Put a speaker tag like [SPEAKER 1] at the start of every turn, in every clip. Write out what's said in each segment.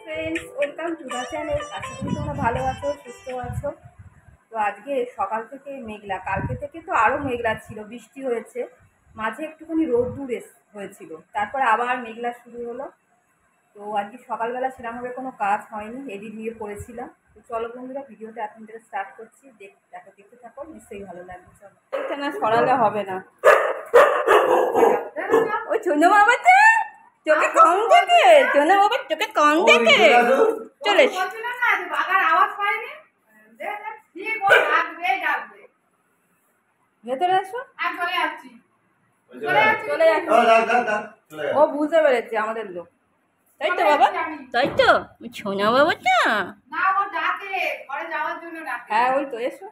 [SPEAKER 1] Friends, welcome to the channel. আশা করি তোমরা ভালো আছো, সুস্থ আছো। তো আজকে সকাল থেকে মেঘলা, কালকে থেকে তো আরও মেঘলা ছিল, বৃষ্টি হয়েছে, মাঝে একটুখানি রোদ্দুর হয়েছিল, তারপর আবার মেঘলা শুরু হলো। তো আজকে সকালবেলা সেরকমভাবে কোনো কাজ হয়নি, এডিট নিয়ে পড়েছিলাম। তো চলো বন্ধুরা, ভিডিওটা এখন থেকে স্টার্ট করছি, দেখতে থাকো, নিশ্চয়ই ভালো লাগবে। চলো, এইটা না সরালে হবে না। ওই চন্দ্র বাবা চোখে কম থেকে, চন্দ্র বাবা চোখে কম থেকে চলে ভেতরে আসো। চলে যাচ্ছি, ও বুঝতে পেরেছে আমাদের লোক, তাই তো বাবা? তাই তো সোনা বাবাটা, হ্যাঁ ওই তো, এসো।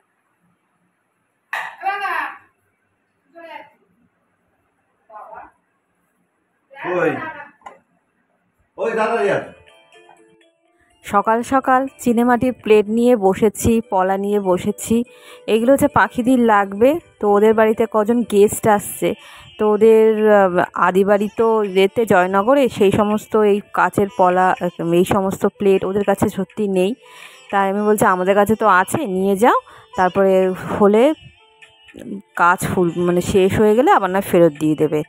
[SPEAKER 1] সকাল সকাল চিনেমাটির প্লেট নিয়ে বসেছি, পলা নিয়ে বসেছি। এগুলো হচ্ছে পাখিদের লাগবে, তো ওদের বাড়িতে কজন গেস্ট আসছে, তো ওদের আদি বাড়ি তো যেতে জয়নগরে, সেই সমস্ত এই কাচের পলা, এই সমস্ত প্লেট ওদের কাছে সত্যি নেই। তাই আমি বলছি আমাদের কাছে তো আছে, নিয়ে যাও, তারপরে হলে কাজ মানে শেষ হয়ে গেলে আবার না ফেরত দিয়ে দেবে।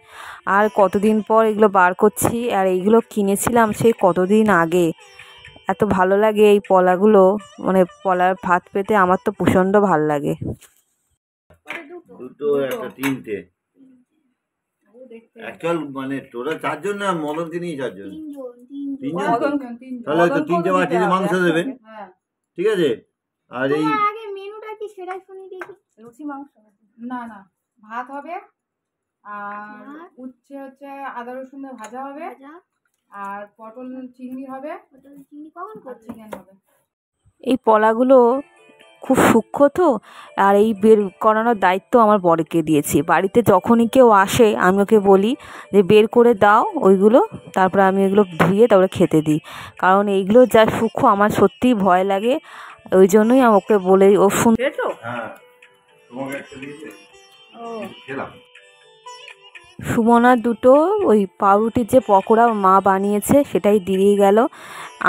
[SPEAKER 1] আর কতদিন পর এগুলো বার করছি, আর এইগুলো কিনেছিলাম সেই কতদিন আগে। এত ভালো লাগে এই পলাগুলো, মানে পলার ভাত পেতে আমার তো প্রচণ্ড ভালো লাগে।
[SPEAKER 2] দুটো একটা তিনটে অ্যাকচুয়াল, মানে তোরা চারজন না মদন নিয়ে চারজন, তাহলে তো তিনটে বাটিতে মাংস দেবে, ঠিক আছে? আর এই
[SPEAKER 3] মেনুটা কি সেটাই শুনি দেখি।
[SPEAKER 1] লুচি মাংস
[SPEAKER 3] না না, ভাত হবে, আর উচ্ছে হচ্ছে আদা রসুন দিয়ে ভাজা হবে, আর পটল চিংড়ি হবে, চিকেন হবে।
[SPEAKER 1] এই পলাগুলো খুব সূক্ষ্ম তো, আর এই বের করানোর দায়িত্ব আমার বরকে দিয়েছি। বাড়িতে যখনই কেউ আসে আমি ওকে বলি যে বের করে দাও ওইগুলো, তারপরে আমি এগুলো ধুয়ে তারপরে খেতে দিই। কারণ এইগুলো যা সূক্ষ্ম আমার সত্যিই ভয় লাগে, ওই জন্যই আমি ওকে বলে ও শুনছো। সুমনার দুটো ওই পাউরুটির যে পকোড়া মা বানিয়েছে সেটাই দিয়ে গেল।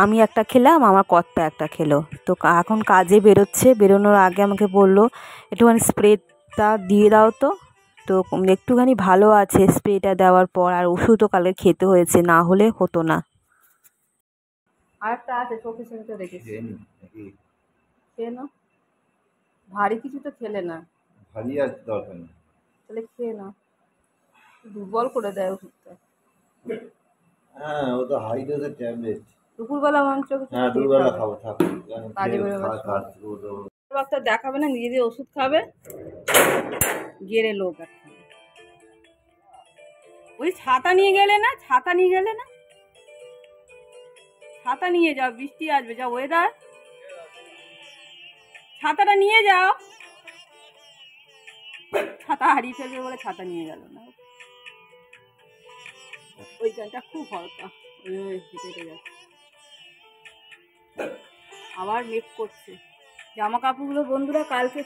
[SPEAKER 1] আমি একটা খেলাম, আমার কর্তা একটা খেলো। তো এখন কাজে বেরোচ্ছে, বেরোনোর আগে আমাকে বললো একটুখানি স্প্রেটা দিয়ে দাও। তো একটুখানি ভালো আছে স্প্রেটা দেওয়ার পর, আর ওষুধও কালকে খেতে হয়েছে, না হলে হতো না। আরেকটা আছে চোখে ছেড়ে তো রেখেছি, খেয়ে নাও। ভারী কিছু তো খেলে না,
[SPEAKER 2] ভারী আর দরকার নেই,
[SPEAKER 1] তাহলে খেয়ে নাও, দুর্বল করে দেয় ওষুধটা।
[SPEAKER 2] হ্যাঁ ও তো হাই ডোজের ট্যাবলেট।
[SPEAKER 1] দুপুরবেলা মাংস,
[SPEAKER 2] হ্যাঁ দুপুরবেলা খাবো, থাক
[SPEAKER 1] কাজে বেরোবে, দেখাবে না, নিজে দিয়ে ওষুধ খাবে, গেরে লোক। ওই ছাতা নিয়ে গেলে না, ছাতা নিয়ে গেলে না, ছাতা নিয়ে যাও, বৃষ্টি আসবে, যা ওয়েদার, ছাতাটা নিয়ে যাও। ছাতা হারিয়ে ফেলবে বলে ছাতা নিয়ে গেল না। ওইখানটা খুব হালকা, হেঁটে যাচ্ছে, আবার মেঘ করছে। জামা কাপড়গুলো বন্ধুরা কালকে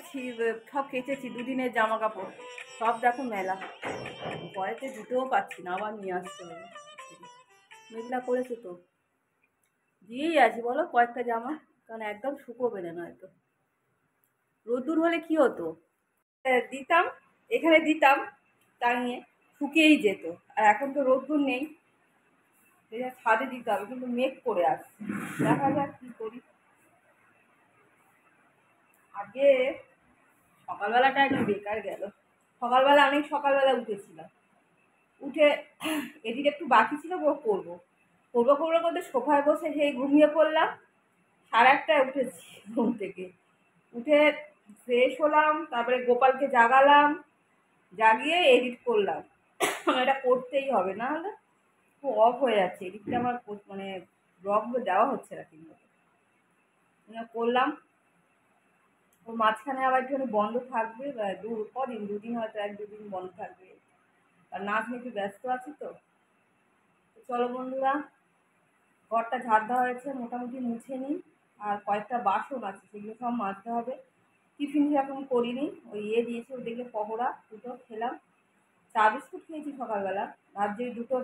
[SPEAKER 1] সব কেচেছি, দুদিনের জামা কাপড় সব দেখো মেলা, ভয়েতে জুতোও পাচ্ছি না, আবার নিয়ে আসতে হবে। মেঘলা করেছে তো, দিয়েই আছি বলো কয়েকটা জামা, কারণ একদম শুকোবে না, নয়তো রোদ্দুর হলে কি হতো, দিতাম এখানে দিতাম, টাঙিয়ে শুকিয়েই যেত। আর এখন তো রোদ্দুর নেই, ছাদে দিতে হবে, কিন্তু মেঘ করে আসছে, দেখা যাক কি করি। আগে সকালবেলাটা একদম বেকার গেল। সকালবেলা অনেক সকালবেলা উঠেছিলাম, উঠে এদিকে একটু বাকি ছিল, করবো করতে সোফায় বসে সেই ঘুমিয়ে পড়লাম। 1:30টায় উঠেছি ঘুম থেকে, উঠে ফ্রেশ হলাম, তারপরে গোপালকে জাগালাম, জাগিয়ে এডিট করলাম। এটা করতেই হবে, না হলে খুব অফ হয়ে যাচ্ছে, এদিকটা আমার মানে ব্লগগুলো দেওয়া হচ্ছে না ঠিক মতো করলাম। ওর মাঝখানে আবার একটু বন্ধ থাকবে, কদিন দুদিন হয়তো 1-2 দিন বন্ধ থাকবে, আর নাচ নিয়ে একটু ব্যস্ত আছি তো। চলো বন্ধুরা, ঘরটা ঝাড় দেওয়া হয়েছে, মোটামুটি মুছে নিই। আর কয়েকটা বাসন আছে, সেগুলো সব মাজতে হবে। টিফিন এখন করিনি, ওই দিয়েছে ওদিকে পকোড়া দুটো খেলাম, চা বিস্কুট খেয়েছি সকালবেলা। ভাবছি ওই দুটো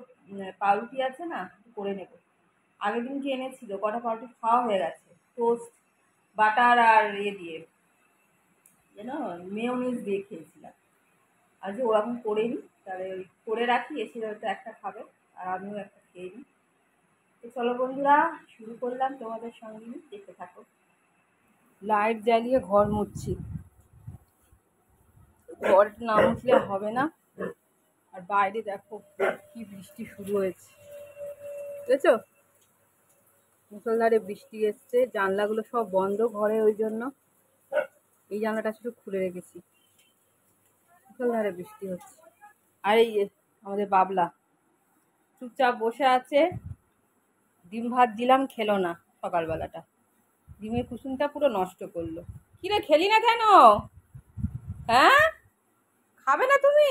[SPEAKER 1] পাউরুটি আছে না, করে নেব। আগের দিন কি এনেছিল, কটা পাউরুটি খাওয়া হয়ে গেছে, টোস্ট বাটার আর দিয়ে যেন মেয়োনিজ দিয়ে খেয়েছিলাম। আর যে ওরকম করে নিই, তাহলে ওই করে রাখি, এসে হয়তো একটা খাবে আর আমিও একটা খেয়ে নিই। তো চলো বন্ধুরা, শুরু করলাম তোমাদের সঙ্গে, দেখতে থাকো। লাইট জ্বালিয়ে ঘর মুছছি, ঘর না মুছলে হবে না। আর বাইরে দেখো কি বৃষ্টি শুরু হয়েছে, বুঝেছো? মুষলধারে বৃষ্টি এসছে, জানলাগুলো সব বন্ধ ঘরে, ওই জন্য এই জানলাটা শুধু খুলে রেখেছি। মুষলধারে বৃষ্টি হচ্ছে। আর এই আমাদের বাবলা চুপচাপ বসে আছে, ডিম ভাত দিলাম, খেলো না। সকালবেলাটা ডিমের কুসুমটা পুরো নষ্ট করলো। কি রে, খেলি না কেন? হ্যাঁ, খাবে না তুমি?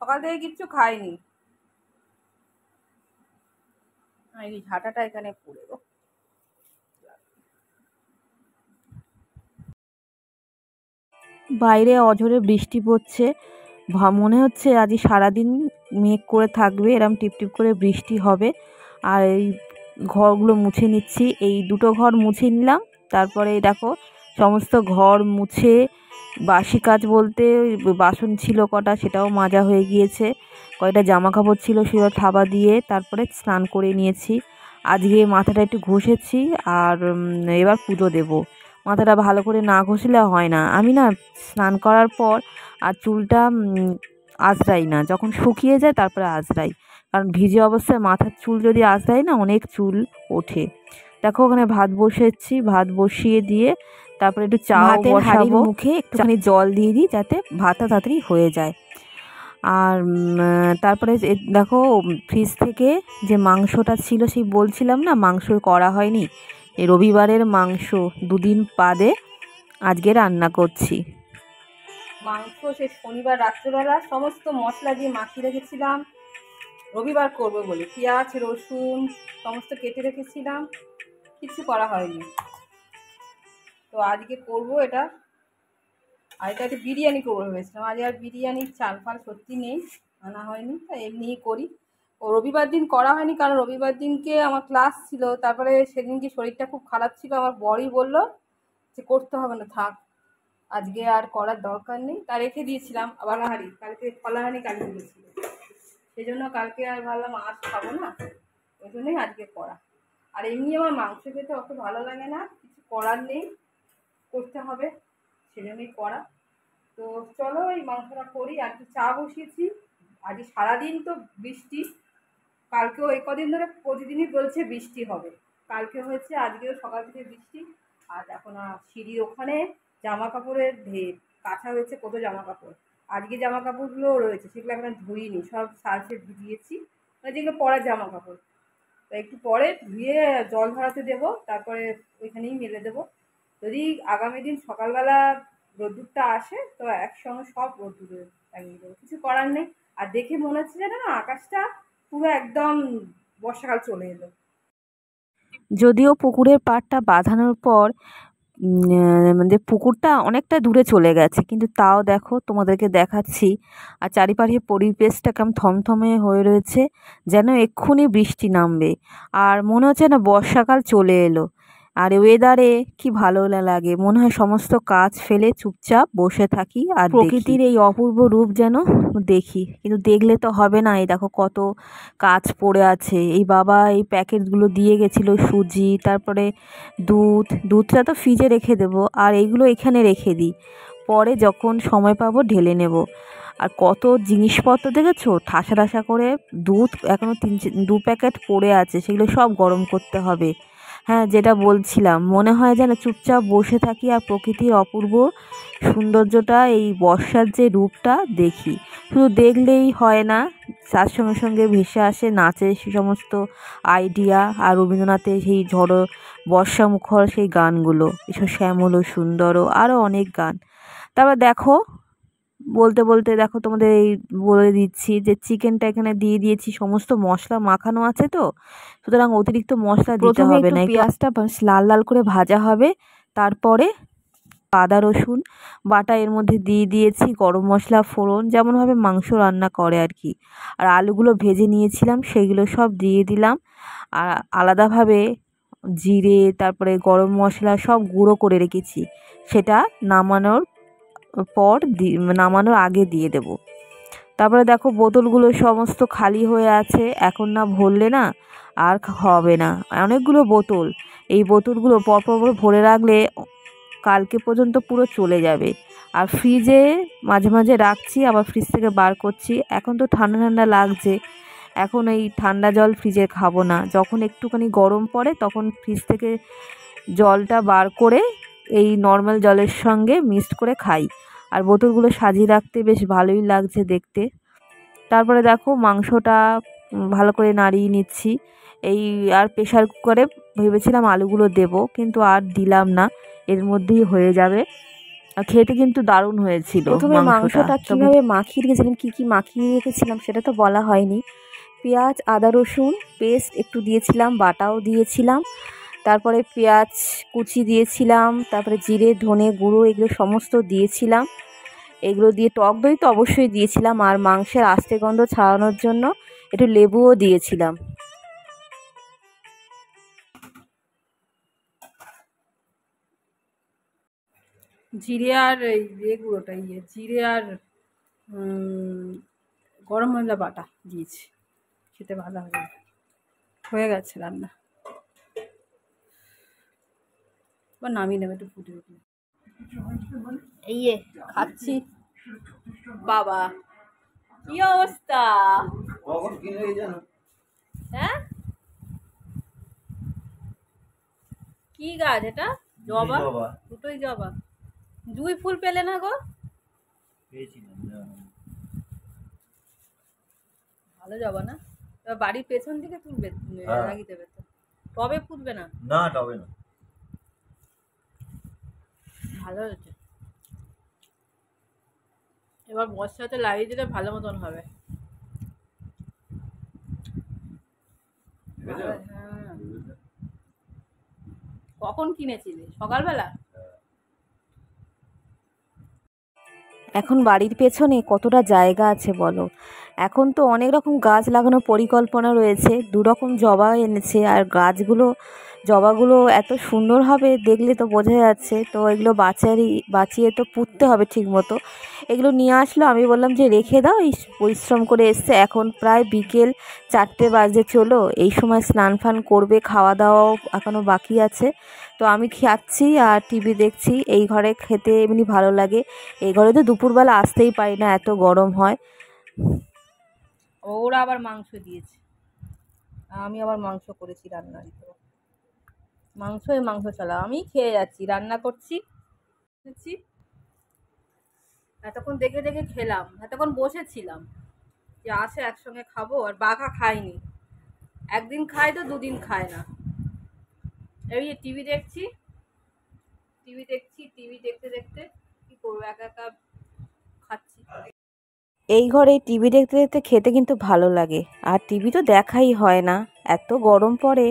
[SPEAKER 1] সকাল থেকে কিচ্ছু খাইনি। এই ঝাঁটাটা এখানে পড়ে গো। বাইরে অঝোরে বৃষ্টি পড়ছে, মনে হচ্ছে আজ সারাদিন মেঘ করে থাকবে, এরম টিপটিপ করে বৃষ্টি হবে। আর এই ঘরগুলো মুছে নিচ্ছি, এই দুটো ঘর মুছে নিলাম। তারপরে দেখো সমস্ত ঘর মুছে, বাসি কাজ বলতে বাসন ছিল কটা, সেটাও মাজা হয়ে গিয়েছে। কয়টা জামা কাপড় ছিল সেগুলো থাবা দিয়ে তারপরে স্নান করে নিয়েছি। আজকে মাথাটা একটু ঘষেছি, আর এবার পুজো দেবো। মাথাটা ভালো করে না ঘষলে হয় না। আমি না স্নান করার পর আর চুলটা আঁচড়াই না, যখন শুকিয়ে যায় তারপরে আঁচড়াই। কারণ ভিজে অবস্থায় মাথার চুল যদি আঁচড়াই না, অনেক চুল ওঠে। দেখো ওখানে ভাত বসিয়েছি, ভাত বসিয়ে দিয়ে তারপরে একটু চা বসাবো, মুখে একটুখানি জল দিয়ে দিই যাতে ভাতটা তাড়াতাড়ি হয়ে যায়। আর তারপরে দেখো ফ্রিজ থেকে যে মাংসটা ছিল, সেই বলছিলাম না মাংস করা হয়নি, এই রবিবারের মাংস 2 দিন বাদে আজকে রান্না করছি। মাংস সে শনিবার রাত্রেবেলা সমস্ত মশলা দিয়ে মাখিয়ে রেখেছিলাম, রবিবার করবো বলে। পেঁয়াজ রসুন সমস্ত কেটে রেখেছিলাম, কিছু করা হয়নি। তো আজকে করবো এটা। আর এটা একটু বিরিয়ানি করবো ভেবেছিলাম, আজ আর বিরিয়ানির চাল ফাল সত্যি নেই, আনা হয়নি, তাই এমনিই করি। ও রবিবার দিন করা হয়নি, কারণ রবিবার দিনকে আমার ক্লাস ছিল। তারপরে সেদিনকে শরীরটা খুব খারাপ ছিল, আমার বরই বললো যে করতে হবে না, থাক, আজকে আর করার দরকার নেই। তা রেখে দিয়েছিলাম ফলাহারি, কালকে ফলাহারি কালকে দিয়েছিল, সেই জন্য কালকে আর ভাবলাম আজ খাবো না, ওই জন্যই আজকে করা। আর এমনি আমার মাংস খেতে অত ভালো লাগে না, কিছু করার নেই, করতে হবে, সেজন্যই করা। তো চলো এই মাংসটা করি। আর একটু চা বসিয়েছি, আজ সারাদিন তো বৃষ্টি, কালকেও এই কদিন ধরে প্রতিদিনই বলছে বৃষ্টি হবে, কালকে হয়েছে, আজকেও সকাল থেকে বৃষ্টি। আর এখন সিঁড়ির ওখানে জামা কাপড়ের ঢের, কাঁচা হয়েছে কত জামা কাপড়। আজকে জামা কাপড়গুলোও রয়েছে, সেগুলো এখন ধুইনি, সব সার্ফে ভিজিয়েছি, মানে যেগুলো পরার জামা কাপড়। তো একটু পরে ধুয়ে জল ধরাতে দেবো, তারপরে ওইখানেই মেলে দেবো। যদি আগামী দিন সকালবেলা রোদ্দুরটা আসে তো একসঙ্গে সব রোদ্দুরে লাগিয়ে দেবো, কিছু করার নেই। আর দেখে মনে হচ্ছে যেন না আকাশটা পুরো একদম বর্ষাকাল চলে এলো। যদিও পুকুরের পাড়টা বাঁধানোর পর মানে পুকুরটা অনেকটা দূরে চলে গেছে, কিন্তু তাও দেখো তোমাদেরকে দেখাচ্ছি। আর চারিপাশে পরিবেশটা কেমন থমথমে হয়ে রয়েছে, যেন এক্ষুনি বৃষ্টি নামবে। আর মনে হচ্ছে না বর্ষাকাল চলে এলো। আর ওয়েদারে কি ভালো লাগে, মনে হয় সমস্ত কাজ ফেলে চুপচাপ বসে থাকি আর প্রকৃতির এই অপূর্ব রূপ যেন দেখি। কিন্তু দেখলে তো হবে না, এই দেখো কত কাজ পড়ে আছে। এই বাবা এই প্যাকেটগুলো দিয়ে গেছিলো, সুজি, তারপরে দুধটা তো ফ্রিজে রেখে দেবো, আর এইগুলো এখানে রেখে দিই, পরে যখন সময় পাবো ঢেলে নেব। আর কত জিনিসপত্র দেখেছো, ঠাসা ঠাসা করে দুধ এখনও 2 প্যাকেট পড়ে আছে, সেগুলো সব গরম করতে হবে। হ্যাঁ, যেটা বলছিলাম, মনে হয় যেন চুপচাপ বসে থাকি আর প্রকৃতির অপূর্ব সৌন্দর্যটা, এই বর্ষার যে রূপটা দেখি। শুধু দেখলেই হয় না, তার সঙ্গে সঙ্গে ভেসে আসে নাচের সে সমস্ত আইডিয়া আর রবীন্দ্রনাথের সেই ঝড়ো বর্ষামুখর সেই গানগুলো, এসব শ্যামল ও সুন্দর ও আরও অনেক গান। তারপর দেখো, বলতে বলতে দেখো তোমাদের এই বলে দিচ্ছি যে চিকেনটা এখানে দিয়ে দিয়েছি, সমস্ত মশলা মাখানো আছে তো, সুতরাং অতিরিক্ত মশলা দিতে হবে না। পেঁয়াজটা লাল লাল করে ভাজা হবে, তারপরে আদা রসুন বাটা এর মধ্যে দিয়ে দিয়েছি, গরম মশলা ফোড়ন, যেমনভাবে মাংস রান্না করে আর কি। আর আলুগুলো ভেজে নিয়েছিলাম সেগুলো সব দিয়ে দিলাম। আর আলাদাভাবে জিরে, তারপরে গরম মশলা সব গুঁড়ো করে রেখেছি, সেটা নামানোর নামানোর আগে দিয়ে দেব। তারপরে দেখো বোতলগুলো সমস্ত খালি হয়ে আছে, এখন না ভরলে না আর হবে না, অনেকগুলো বোতল। এই বোতলগুলো পরপর ভরে রাখলে কালকে পর্যন্ত পুরো চলে যাবে। আর ফ্রিজে মাঝে মাঝে রাখছি, আবার ফ্রিজ থেকে বার করছি। এখন তো ঠান্ডা ঠান্ডা লাগছে, এখন এই ঠান্ডা জল ফ্রিজে খাবো না, যখন একটুখানি গরম পড়ে তখন ফ্রিজ থেকে জলটা বার করে এই নর্মাল জলের সঙ্গে মিক্সড করে খাই। আর বোতলগুলো সাজিয়ে রাখতে বেশ ভালোই লাগছে দেখতে। তারপরে দেখো মাংসটা ভালো করে নাড়িয়ে নিচ্ছি। এই আর প্রেশার কুকারে ভেবেছিলাম আলুগুলো দেব, কিন্তু আর দিলাম না, এর মধ্যেই হয়ে যাবে। আর খেতে কিন্তু দারুণ হয়েছিল। প্রথমে মাংসটা কীভাবে মাখিয়ে রেখেছিলাম, কী কী মাখিয়ে রেখেছিলাম সেটা তো বলা হয়নি। পেঁয়াজ আদা রসুন পেস্ট একটু দিয়েছিলাম, বাটাও দিয়েছিলাম, তারপরে পেঁয়াজ কুচি দিয়েছিলাম, তারপরে জিরে ধনে গুঁড়ো এগুলো সমস্ত দিয়েছিলাম। এগুলো দিয়ে টক দই তো অবশ্যই দিয়েছিলাম, আর মাংসের আস্তে গন্ধ ছাড়ানোর জন্য একটু লেবুও দিয়েছিলাম।
[SPEAKER 3] জিরে আর এই গুঁড়োটা জিরে আর গরম মশলা বাটা দিয়েছি, খেতে ভালো হবে। হয়ে গেছে রান্না, বা নামিয়ে নেবে একটু ফুটে উঠলে। এই খাচ্ছি, বাবা কি অবস্থা, হ্যাঁ কি গাছ এটা? জবা, দুটোই জবা। জুঁই ফুল পেলে না গো? ভালো জবা না, বাড়ির পেছন দিকে তুলবে, লাগিয়ে দেবে তো, টবে ফুটবে না?
[SPEAKER 2] না টবে না।
[SPEAKER 3] ভালো হয়েছে, এবার বর্ষাতে লাগিয়ে দিলে ভালো মতন হবে। হ্যাঁ, কখন কিনেছিলে? সকালবেলা?
[SPEAKER 1] এখন বাড়ির পেছনে কতটা জায়গা আছে বলো, এখন তো অনেক রকম গাছ লাগানোর পরিকল্পনা রয়েছে। 2 রকম জবা এনেছে, আর গাছগুলো জবাগুলো এত সুন্দর হবে দেখলে তো বোঝা যাচ্ছে। তো এগুলো বাঁচিয়ে তো পুঁততে হবে ঠিক মতো। এগুলো নিয়ে আসলো, আমি বললাম যে রেখে দাও, এই পরিশ্রম করে এসছে। এখন প্রায় বিকেল 4টে বাজে, চলো এই সময় স্নান ফান করবে, খাওয়া দাওয়াও এখনও বাকি আছে। তো আমি খাচ্ছি আর টিভি দেখছি। এই ঘরে খেতে এমনি ভালো লাগে, এই ঘরে তো দুপুরবেলা আসতেই পারি না, এত গরম হয়।
[SPEAKER 3] ওরা আবার মাংস দিয়েছে, আমি আবার মাংস করেছি রান্না, মাংস চালা আমি খেয়ে যাচ্ছি, রান্না করছি। এতক্ষণ দেখে দেখে খেলাম, এতক্ষণ বসেছিলাম যে আসে একসঙ্গে খাবো, আর বাঘা খায়নি। একদিন খায় তো 2 দিন খায় না। এই টিভি দেখছি, টিভি দেখতে দেখতে কি করবো, একা একা খাচ্ছি।
[SPEAKER 1] এই ঘরে টিভি দেখতে দেখতে খেতে কিন্তু ভালো লাগে, আর টিভি তো দেখাই হয় না, এত গরম পড়ে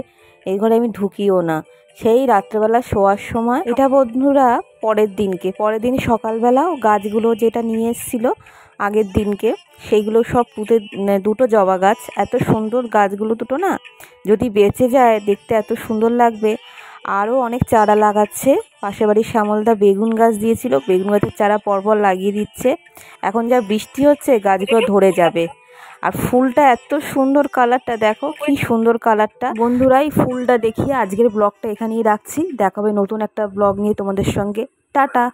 [SPEAKER 1] এই ঘরে আমি ঢুকিও না। সেই রাত্রেবেলা শোয়ার সময়, এটা বন্ধুরা পরের দিন সকালবেলাও গাছগুলো যেটা নিয়ে এসেছিল আগের দিনকে, সেইগুলো সব পুঁতে, 2টো জবা গাছ, এত সুন্দর গাছগুলো দুটো না, যদি বেঁচে যায় দেখতে এত সুন্দর লাগবে। আরও অনেক চারা লাগাচ্ছে, পাশের বাড়ির শ্যামলদা বেগুন গাছ দিয়েছিল, বেগুন গাছের চারা পরপর লাগিয়ে দিচ্ছে। এখন যা বৃষ্টি হচ্ছে গাছগুলো ধরে যাবে। আর ফুলটা এত সুন্দর, কালারটা দেখো কি সুন্দর কালারটা। বন্ধুরা এই ফুলটা দেখিয়ে আজকের ব্লগটা এখানেই রাখছি, দেখাবে নতুন একটা ব্লগ নিয়ে তোমাদের সঙ্গে। টাটা।